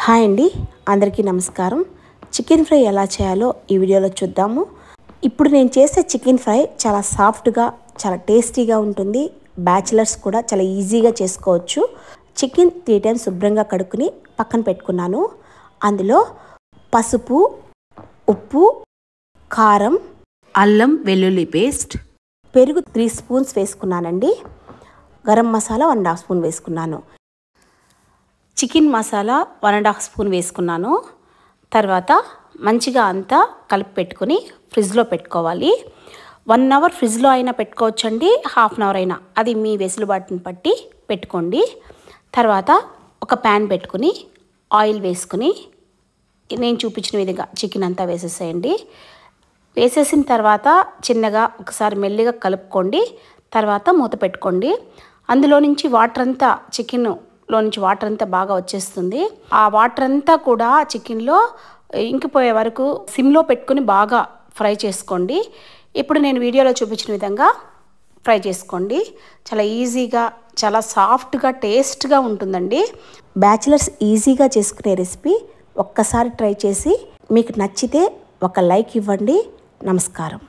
Hi అండి, అందరికీ నమస్కారం. చికెన్ ఫ్రై ఎలా చేయాలో ఈ వీడియోలో చూద్దాము. ఇప్పుడు నేను చేసే చికెన్ ఫ్రై చాలా సాఫ్ట్గా, చాలా టేస్టీగా ఉంటుంది. బ్యాచిలర్స్ కూడా చాలా ఈజీగా చేసుకోవచ్చు. చికెన్ 3 టైమ్స్ శుభ్రంగా కడుక్కుని పక్కన పెట్టుకున్నాను. అందులో పసుపు, ఉప్పు, కారం, అల్లం వెల్లుల్లి పేస్ట్, పెరుగు 3 స్పూన్స్ వేసుకున్నానండి. గరం మసాలా 1.5 స్పూన్ వేసుకున్నాను. చికెన్ మసాలా 1.5 స్పూన్ వేసుకున్నాను. తర్వాత మంచిగా అంతా కలిపి పెట్టుకుని ఫ్రిడ్జ్లో పెట్టుకోవాలి. 1 అవర్ ఫ్రిడ్జ్లో అయినా పెట్టుకోవచ్చండి, హాఫ్ అన్ అవర్ అయినా, అది మీ వెసులుబాటుని బట్టి పెట్టుకోండి. తర్వాత ఒక ప్యాన్ పెట్టుకుని ఆయిల్ వేసుకుని నేను చూపించిన విధంగా చికెన్ అంతా వేసేసేయండి. వేసేసిన తర్వాత చిన్నగా ఒకసారి మెల్లిగా కలుపుకోండి. తర్వాత మూత పెట్టుకోండి. అందులో నుంచి వాటర్ అంతా చికెన్లో నుంచి వాటర్ అంతా బాగా వచ్చేస్తుంది. ఆ వాటర్ అంతా కూడా చికెన్లో ఇంకిపోయే వరకు సిమ్లో పెట్టుకుని బాగా ఫ్రై చేసుకోండి. ఇప్పుడు నేను వీడియోలో చూపించిన విధంగా ఫ్రై చేసుకోండి. చాలా ఈజీగా, చాలా సాఫ్ట్గా, టేస్ట్గా ఉంటుందండి. బ్యాచిలర్స్ ఈజీగా చేసుకునే రెసిపీ ఒక్కసారి ట్రై చేసి మీకు నచ్చితే ఒక లైక్ ఇవ్వండి. నమస్కారం.